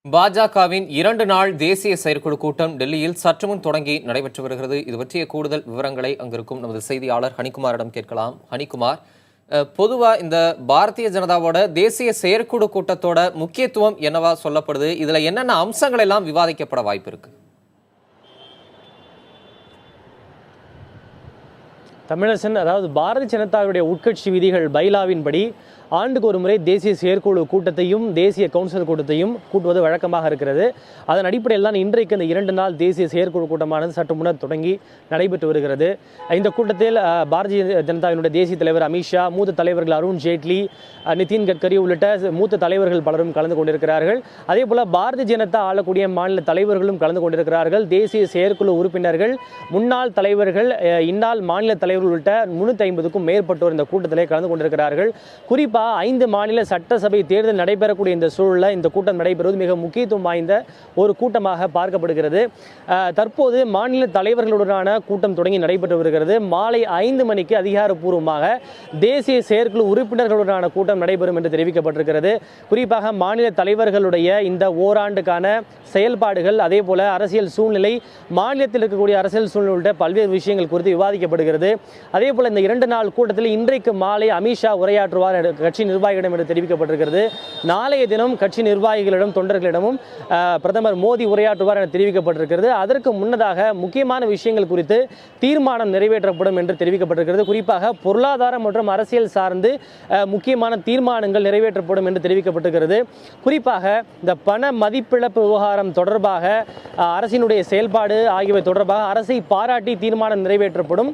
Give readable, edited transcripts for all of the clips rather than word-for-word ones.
பாஜகவின் 2 நாள் தேசிய செயற்குழு கூட்டம் டெல்லியில் சற்று முன் தொடங்கி நடைபெற்று வருகிறது. இது பற்றிய கூடுதல் விவரங்களை அங்கிருக்கும் நமது செய்தியாளர் ஹனிகுமாரிடம் கேட்கலாம். ஹனிகுமார், பொதுவா இந்த பாரதிய ஜனதாவோட தேசிய செயற்குழு கூட்டத்தோட முக்கியத்துவம் என்னவா சொல்லப்படுது? இதுல என்னென்ன அம்சங்கள் எல்லாம் விவாதிக்கப்பட வாய்ப்பு இருக்கு? தமிழரசன், அதாவது பாரதிய ஜனதாவுடைய உட்கட்சி விதிகள் பைலாவின்படி ஆண்டுக்கு ஒரு முறை தேசிய செயற்குழு கூட்டத்தையும் தேசிய கவுன்சில் கூட்டத்தையும் கூட்டுவது வழக்கமாக இருக்கிறது. அதன் அடிப்படையில் தான் இன்றைக்கு இந்த 2 நாள் தேசிய செயற்குழு கூட்டமானது சற்று முன்னர் தொடங்கி நடைபெற்று வருகிறது. இந்த கூட்டத்தில் பாரதிய ஜனதாவினுடைய தேசிய தலைவர் அமித்ஷா, மூத்த தலைவர்கள் அருண் ஜேட்லி, நிதின் கட்கரி உள்ளிட்ட மூத்த தலைவர்கள் பலரும் கலந்து கொண்டிருக்கிறார்கள். அதே போல பாரதிய ஜனதா ஆளக்கூடிய மாநில தலைவர்களும் கலந்து கொண்டிருக்கிறார்கள். தேசிய செயற்குழு உறுப்பினர்கள், முன்னாள் தலைவர்கள், இந்நாள் மாநில தலைவர்கள் உள்ளிட்ட 350க்கும் மேற்பட்டோர் இந்த கூட்டத்திலே கலந்து கொண்டிருக்கிறார்கள். குறிப்பாக 5 மாநில சட்டசபை தேர்தல் நடைபெறக்கூடிய இந்த சூழலில் இந்த கூட்டம் நடைபெறுவது மிக முக்கியத்துவம் வாய்ந்த ஒரு கூட்டமாக பார்க்கப்படுகிறது. தற்போது மாநில தலைவர்களுடனான கூட்டம் தொடங்கி நடைபெற்று வருகிறது. மாலை 5 மணிக்கு அதிகாரப்பூர்வமாக தேசிய செயற்குழு உறுப்பினர்களுடனான கூட்டம் நடைபெறும் என்று தெரிவிக்கப்பட்டிருக்கிறது. குறிப்பாக மாநில தலைவர்களுடைய இந்த ஓராண்டுக்கான செயல்பாடுகள், அதே போல அரசியல் சூழ்நிலை, மாநிலத்தில் இருக்கக்கூடிய அரசியல் சூழ்நிலை உள்ளிட்ட பல்வேறு விஷயங்கள் குறித்து விவாதிக்கப்படுகிறது. அதே போல இந்த 2 நாள் கூட்டத்தில் இன்றைக்கு மாலை அமித்ஷா உரையாற்றுவார் கட்சி நிர்வாகிகளிடம் என்று தெரிவிக்கப்பட்டிருக்கிறது. நாளைய தினம் கட்சி நிர்வாகிகளிடம், தொண்டர்களிடமும் பிரதமர் மோடி உரையாற்றுவார் என தெரிவிக்கப்பட்டிருக்கிறது. அதற்கு முன்னதாக முக்கியமான விஷயங்கள் குறித்து தீர்மானம் நிறைவேற்றப்படும் என்று தெரிவிக்கப்பட்டிருக்கிறது. குறிப்பாக பொருளாதாரம் மற்றும் அரசியல் சார்ந்து முக்கியமான தீர்மானங்கள் நிறைவேற்றப்படும் என்று தெரிவிக்கப்பட்டிருக்கிறது. குறிப்பாக இந்த பண மதிப்பிழப்பு விவகாரம் தொடர்பாக, அரசினுடைய செயல்பாடு ஆகியவை தொடர்பாக அரசை பாராட்டி தீர்மானம் நிறைவேற்றப்படும்.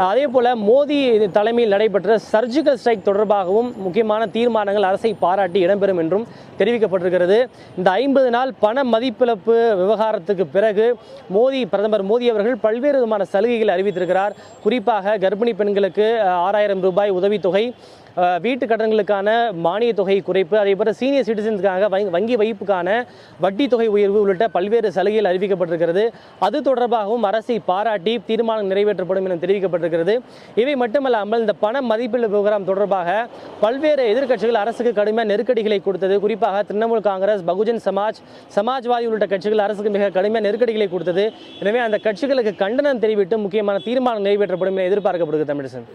அதே போல மோடி தலைமையில் நடைபெற்ற சர்ஜிக்கல் ஸ்ட்ரைக் தொடர்பாகவும் முக்கியமான தீர்மானங்கள் அரசை பாராட்டி இடம்பெறும் என்றும் தெரிவிக்கப்பட்டிருக்கிறது. இந்த 50 நாள் பண மதிப்பிழப்பு விவகாரத்துக்கு பிறகு பிரதமர் மோடி அவர்கள் பல்வேறு விதமான சலுகைகளை அறிவித்திருக்கிறார். குறிப்பாக கர்ப்பிணி பெண்களுக்கு 6000 ரூபாய் உதவித்தொகை, வீட்டு கடன்களுக்கான மானிய தொகை குறைப்பு, அதே போல சீனியர் சிட்டிசன்ஸுக்காக வங்கி வைப்புக்கான வட்டி தொகை உயர்வு உள்ளிட்ட பல்வேறு சலுகைகள் அறிவிக்கப்பட்டிருக்கிறது. அது தொடர்பாகவும் அரசை பாராட்டி தீர்மானம் நிறைவேற்றப்படும் என தெரிவிக்கப்பட்டிருக்கிறது. இவை மட்டுமல்லாமல் இந்த பண மதிப்பீடு விவகாரம் தொடர்பாக பல்வேறு எதிர்க்கட்சிகள் அரசுக்கு கடுமையான நெருக்கடிகளை கொடுத்தது. குறிப்பாக திரிணாமுல் காங்கிரஸ், பகுஜன் சமாஜ், சமாஜ்வாதி உள்ளிட்ட கட்சிகள் அரசுக்கு மிக கடுமையான நெருக்கடிகளை கொடுத்தது. எனவே அந்த கட்சிகளுக்கு கண்டனம் தெரிவித்து முக்கியமான தீர்மானம் நிறைவேற்றப்படும் என எதிர்பார்க்கப்படுகிறது. தமிழரசன்.